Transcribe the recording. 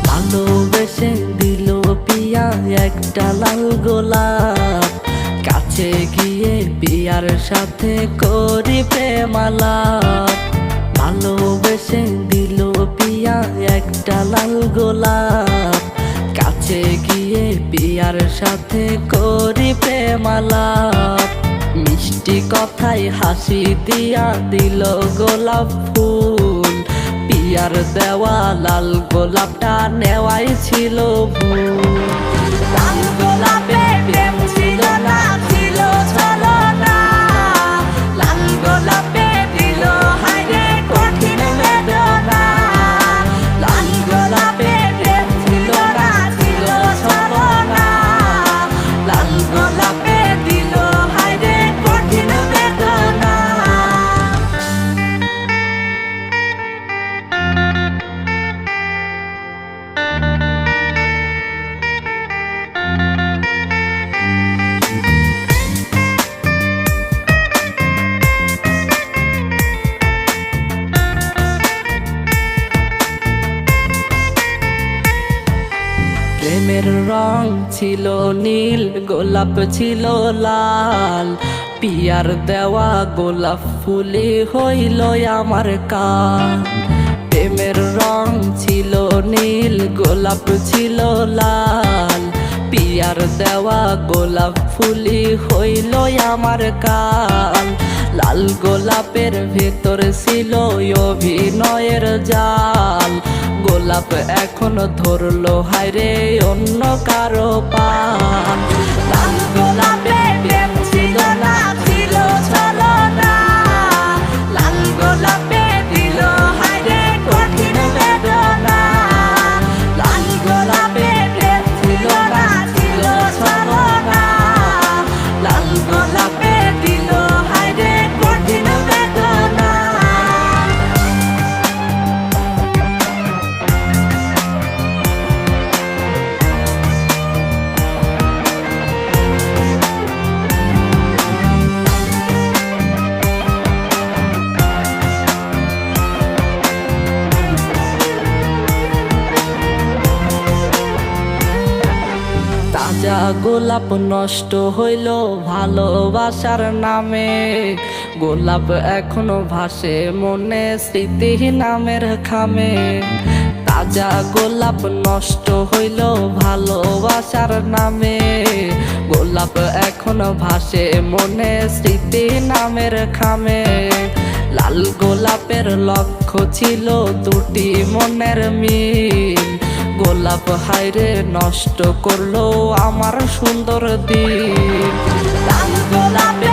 ভালোবেসে দিল পিয়া একটা লাল গোলাপ, কাছে গিয়ে পিয়ার সাথে করি প্রেমালাপ। ভালোবেসে দিল পিয়া একটা লাল গোলাপ, কাছে গিয়ে পিয়ার সাথে করি প্রেমালাপ। মিষ্টি কথায় হাসি দিয়া দিল গোলাপ ফুল, পিয়ার দেওয়া লাল গোলাপটা নেওয়াই ছিল ভুল। লাল গোলাপে প্রেম ছিল না, ছিল ছলনা। লাল গোলাপে দিল হায়রে কঠিন বেদনা। লাল গোলাপে প্রেম ছিল না, ছিল ছলনা। লাল গোলাপে দিল হায়রে কঠিন বেদনা। প্রেমের রং ছিল নীল, গোলাপ ছিল লাল। পিয়ার দেওয়া গোলাপ ফুলে হইল আমার কাল। প্রেমের রং ছিল নীল, গোলাপ ছিল লাল। পিয়ার দেওয়া গোলাপ ফুলে হইল আমার কাল। লাল গোলাপের ভেতর ছিল অভিনয়ের জাল, গোলাপ এখন ধরলো হায়রে অন্য কারো পান। লাল গোলাপে প্রেম ছিল না, ছিল ছলনা। লাল গোলাপে দিল হায়রে কঠিন বেদনা। লাল গোলাপে প্রেম ছিল না, ছিল ছলনা। লাল গোলাপে দিল হায়রে কঠিন বেদনা। তাজা গোলাপ নষ্ট হইল ভালোবাসার নামে, গোলাপ এখনো ভাসে মনে স্মৃতি নামের খামে। তাজা গোলাপ নষ্ট হইল ভালোবাসার নামে, গোলাপ এখনো ভাসে মনে স্মৃতি নামের খামে। লাল গোলাপের লক্ষ্য ছিল দুটি মনের মিল, গোলাপ হায়রে নষ্ট করলো আমার সুন্দর দিন। লাল গোলাপে